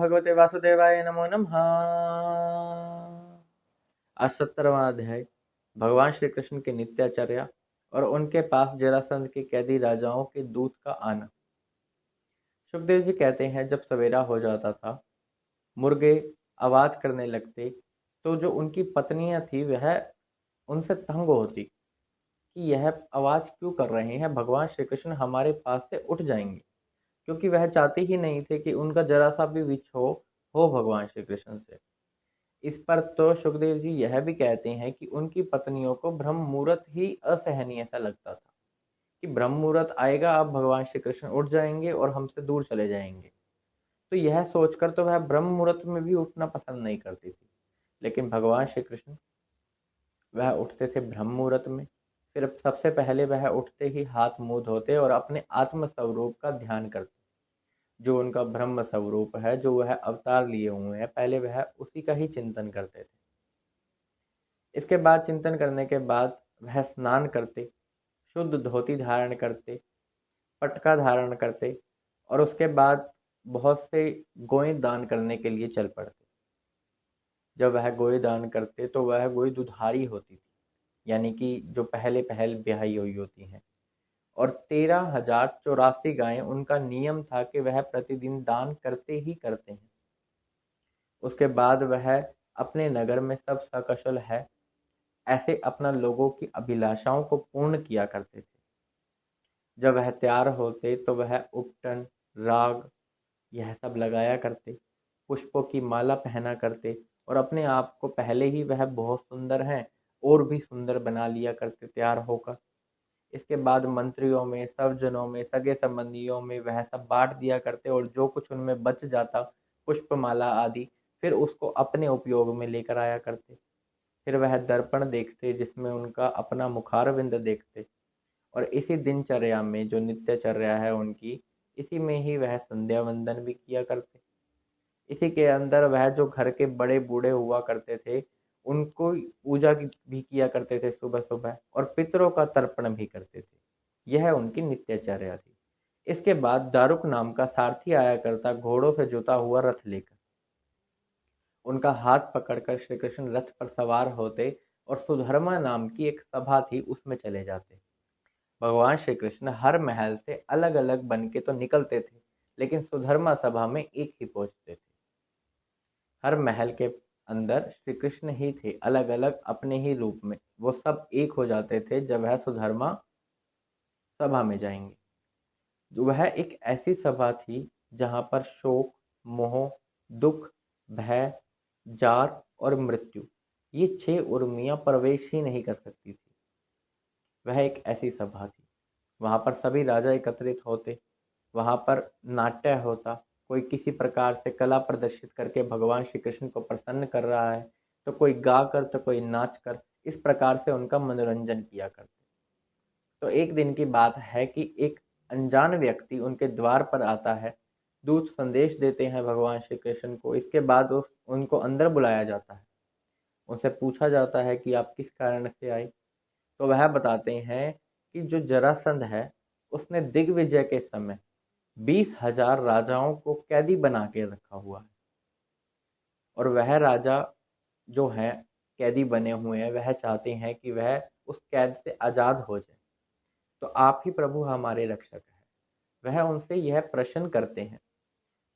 भगवते वासुदेवाय नमो नमः। आज 17वां अध्याय भगवान श्री कृष्ण की नित्याचर्या और उनके पास जरासंध के कैदी राजाओं के दूत का आना। सुखदेव जी कहते हैं, जब सवेरा हो जाता था, मुर्गे आवाज करने लगते, तो जो उनकी पत्नियां थी वह उनसे तंग होती कि यह आवाज क्यों कर रहे हैं, भगवान श्री कृष्ण हमारे पास से उठ जाएंगे, क्योंकि वह चाहते ही नहीं थे कि उनका जरा सा भी विछोह हो भगवान श्री कृष्ण से। इस पर तो सुखदेव जी यह भी कहते हैं कि उनकी पत्नियों को ब्रह्म मुहूर्त ही असहनीय सा लगता था कि ब्रह्म मुहूर्त आएगा, अब भगवान श्री कृष्ण उठ जाएंगे और हमसे दूर चले जाएंगे। तो यह सोचकर तो वह ब्रह्म मुहूर्त में भी उठना पसंद नहीं करती थी, लेकिन भगवान श्री कृष्ण वह उठते थे ब्रह्म मुहूर्त में। फिर सबसे पहले वह उठते ही हाथ मुंह धोते और अपने आत्म स्वरूप का ध्यान करते, जो उनका ब्रह्म स्वरूप है, जो वह अवतार लिए हुए हैं, पहले वह उसी का ही चिंतन करते थे। इसके बाद चिंतन करने के बाद वह स्नान करते, शुद्ध धोती धारण करते, पटका धारण करते और उसके बाद बहुत से गोएं दान करने के लिए चल पड़ते। जब वह गोएं दान करते तो वह गोई दुधारी होती थी, यानी कि जो पहले पहल ब्याही हुई होती हैं, और 13,084 गायें उनका नियम था कि वह प्रतिदिन दान करते ही करते हैं। उसके बाद वह अपने नगर में सब सकुशल है ऐसे अपना लोगों की अभिलाषाओं को पूर्ण किया करते थे। जब वह तैयार होते तो वह उपटन, राग यह सब लगाया करते, पुष्पों की माला पहना करते और अपने आप को पहले ही वह बहुत सुंदर हैं और भी सुंदर बना लिया करते तैयार होकर। इसके बाद मंत्रियों में, सब जनों में, सगे संबंधियों में वह सब बांट दिया करते और जो कुछ उनमें बच जाता, पुष्पमाला आदि, फिर उसको अपने उपयोग में लेकर आया करते। फिर वह दर्पण देखते जिसमें उनका अपना मुखारविंद देखते और इसी दिनचर्या में, जो नित्यचर्या है उनकी, इसी में ही वह संध्या वंदन भी किया करते। इसी के अंदर वह जो घर के बड़े बूढ़े हुआ करते थे, उनको पूजा भी किया करते थे सुबह सुबह, और पितरों का तर्पण भी करते थे। यह उनकी नित्यचर्या थी। इसके बाद दारुक नाम का सारथी आया करता, घोड़ों से जुता हुआ रथ लेकर। उनका हाथ पकड़कर श्री कृष्ण रथ पर सवार होते और सुधर्मा नाम की एक सभा थी, उसमें चले जाते। भगवान श्री कृष्ण हर महल से अलग अलग बन के तो निकलते थे, लेकिन सुधर्मा सभा में एक ही पहुंचते थे। हर महल के अंदर श्री कृष्ण ही थे, अलग अलग अपने ही रूप में। वो सब एक हो जाते थे जब वह सुधर्मा सभा में जाएंगे। वह एक ऐसी सभा थी जहां पर शोक, मोह, दुख, भय, जार और मृत्यु, ये 6 उर्मियां प्रवेश ही नहीं कर सकती थी। वह एक ऐसी सभा थी। वहां पर सभी राजा एकत्रित होते, वहां पर नाट्य होता, कोई किसी प्रकार से कला प्रदर्शित करके भगवान श्री कृष्ण को प्रसन्न कर रहा है, तो कोई गा कर, तो कोई नाच कर, इस प्रकार से उनका मनोरंजन किया करते। तो एक दिन की बात है कि एक अनजान व्यक्ति उनके द्वार पर आता है। दूत संदेश देते हैं भगवान श्री कृष्ण को। इसके बाद उनको अंदर बुलाया जाता है। उनसे पूछा जाता है कि आप किस कारण से आए। तो वह बताते हैं कि जो जरासंध है, उसने दिग्विजय के समय 20,000 राजाओं को कैदी बना के रखा हुआ है, और वह राजा जो है कैदी बने हुए हैं, वह चाहते हैं कि वह उस कैद से आज़ाद हो जाए। तो आप ही प्रभु हमारे रक्षक हैं। वह उनसे यह प्रश्न करते हैं,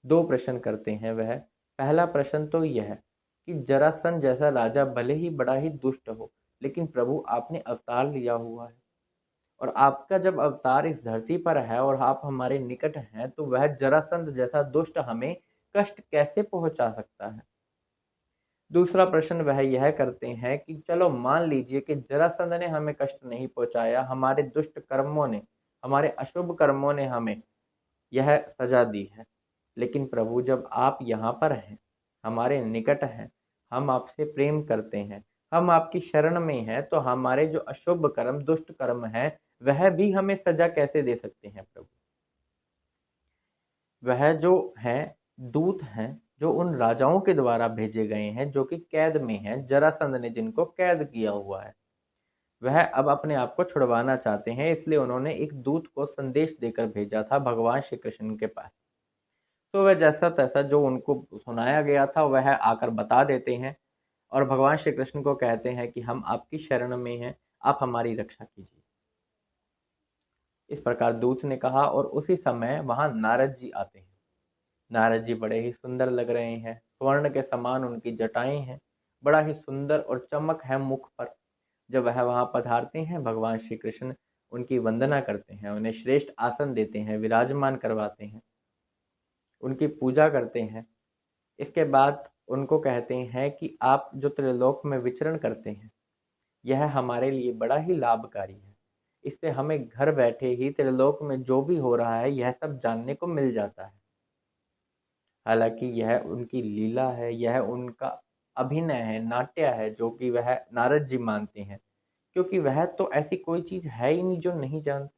2 प्रश्न करते हैं वह। पहला प्रश्न तो यह है कि जरासंध जैसा राजा भले ही बड़ा ही दुष्ट हो, लेकिन प्रभु आपने अवतार लिया हुआ है, और आपका जब अवतार इस धरती पर है और आप हमारे निकट हैं, तो वह जरासंध जैसा दुष्ट हमें कष्ट कैसे पहुंचा सकता है। दूसरा प्रश्न वह यह करते हैं कि चलो मान लीजिए कि जरासंध ने हमें कष्ट नहीं पहुंचाया, हमारे दुष्ट कर्मों ने, हमारे अशुभ कर्मों ने हमें यह सजा दी है, लेकिन प्रभु जब आप यहाँ पर हैं, हमारे निकट हैं, हम आपसे प्रेम करते हैं, हम आपकी शरण में हैं, तो हमारे जो अशुभ कर्म, दुष्ट कर्म हैं, वह भी हमें सजा कैसे दे सकते हैं प्रभु। वह जो हैं दूत हैं, जो उन राजाओं के द्वारा भेजे गए हैं, जो कि कैद में हैं, जरासंध ने जिनको कैद किया हुआ है, वह अब अपने आप को छुड़वाना चाहते हैं। इसलिए उन्होंने एक दूत को संदेश देकर भेजा था भगवान श्री कृष्ण के पास। तो वह जैसा तैसा जो उनको सुनाया गया था वह आकर बता देते हैं और भगवान श्री कृष्ण को कहते हैं कि हम आपकी शरण में हैं, आप हमारी रक्षा कीजिए। इस प्रकार दूत ने कहा और उसी समय वहां नारद जी आते हैं। नारद जी बड़े ही सुंदर लग रहे हैं, स्वर्ण के समान उनकी जटाएं हैं, बड़ा ही सुंदर और चमक है मुख पर। जब वह वहां पधारते हैं, भगवान श्री कृष्ण उनकी वंदना करते हैं, उन्हें श्रेष्ठ आसन देते हैं, विराजमान करवाते हैं, उनकी पूजा करते हैं। इसके बाद उनको कहते हैं कि आप जो त्रिलोक में विचरण करते हैं, यह हमारे लिए बड़ा ही लाभकारी है। इससे हमें घर बैठे ही त्रिलोक में जो भी हो रहा है यह सब जानने को मिल जाता है। हालांकि यह उनकी लीला है, यह उनका अभिनय है, नाट्य है, जो कि वह नारद जी मानते हैं, क्योंकि वह तो ऐसी कोई चीज है ही नहीं जो नहीं जानते।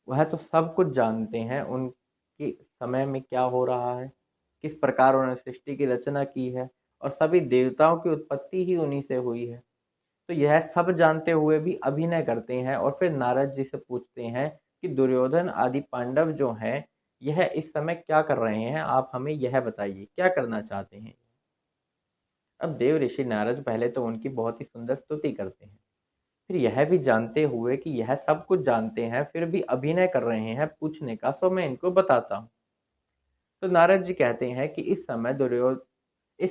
वह तो सब कुछ जानते हैं, उनके समय में क्या हो रहा है, किस प्रकार उन्होंने सृष्टि की रचना की है, और सभी देवताओं की उत्पत्ति ही उन्हीं से हुई है। तो यह सब जानते हुए भी अभिनय करते हैं और फिर नारद जी से पूछते हैं कि दुर्योधन आदि पांडव जो हैं, यह इस समय क्या कर रहे हैं, आप हमें यह बताइए, क्या करना चाहते हैं। अब देव ऋषि नारद पहले तो उनकी बहुत ही सुंदर स्तुति करते हैं, फिर यह भी जानते हुए कि यह सब कुछ जानते हैं फिर भी अभिनय कर रहे हैं पूछने का, सो मैं इनको बताता हूँ। तो नारद जी कहते हैं कि इस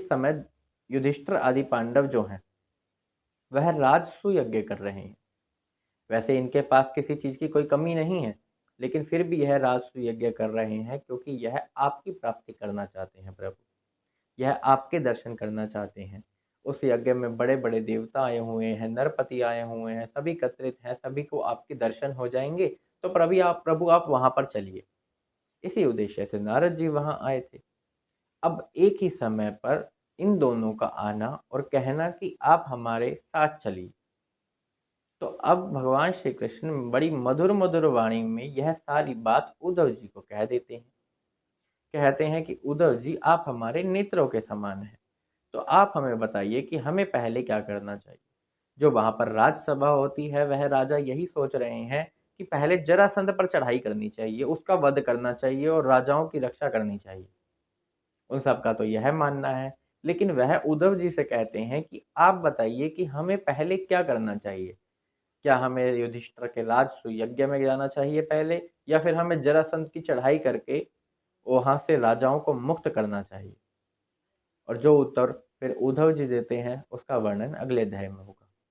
समय युधिष्ठिर आदि पांडव जो हैं, वह राजसूय यज्ञ कर रहे हैं। वैसे इनके पास किसी चीज की कोई कमी नहीं है, लेकिन फिर भी यह राजसूय यज्ञ कर रहे हैं क्योंकि यह आपकी प्राप्ति करना चाहते हैं प्रभु, यह आपके दर्शन करना चाहते हैं। उस यज्ञ में बड़े बड़े देवता आए हुए हैं, नरपति आए हुए हैं, सभी एकत्रित हैं, सभी को आपके दर्शन हो जाएंगे। तो प्रभु आप वहां पर चलिए। इसी उद्देश्य से नारद जी वहां आए थे। अब एक ही समय पर इन दोनों का आना और कहना कि आप हमारे साथ चलिए। तो अब भगवान श्री कृष्ण बड़ी मधुर मधुर वाणी में यह सारी बात उद्धव जी को कह देते हैं। कहते हैं कि उद्धव जी, आप हमारे नेत्रों के समान हैं, तो आप हमें बताइए कि हमें पहले क्या करना चाहिए। जो वहां पर राजसभा होती है, वह राजा यही सोच रहे हैं कि पहले जरासंध पर चढ़ाई करनी चाहिए, उसका वध करना चाहिए और राजाओं की रक्षा करनी चाहिए। उन सब का तो यह मानना है। लेकिन वह उद्धव जी से कहते हैं कि आप बताइए कि हमें पहले क्या करना चाहिए। क्या हमें युधिष्ठिर के राजसूय यज्ञ में जाना चाहिए पहले, या फिर हमें जरासंध की चढ़ाई करके वहां से राजाओं को मुक्त करना चाहिए। और जो उत्तर फिर उद्धव जी देते हैं उसका वर्णन अगले अध्याय में होगा।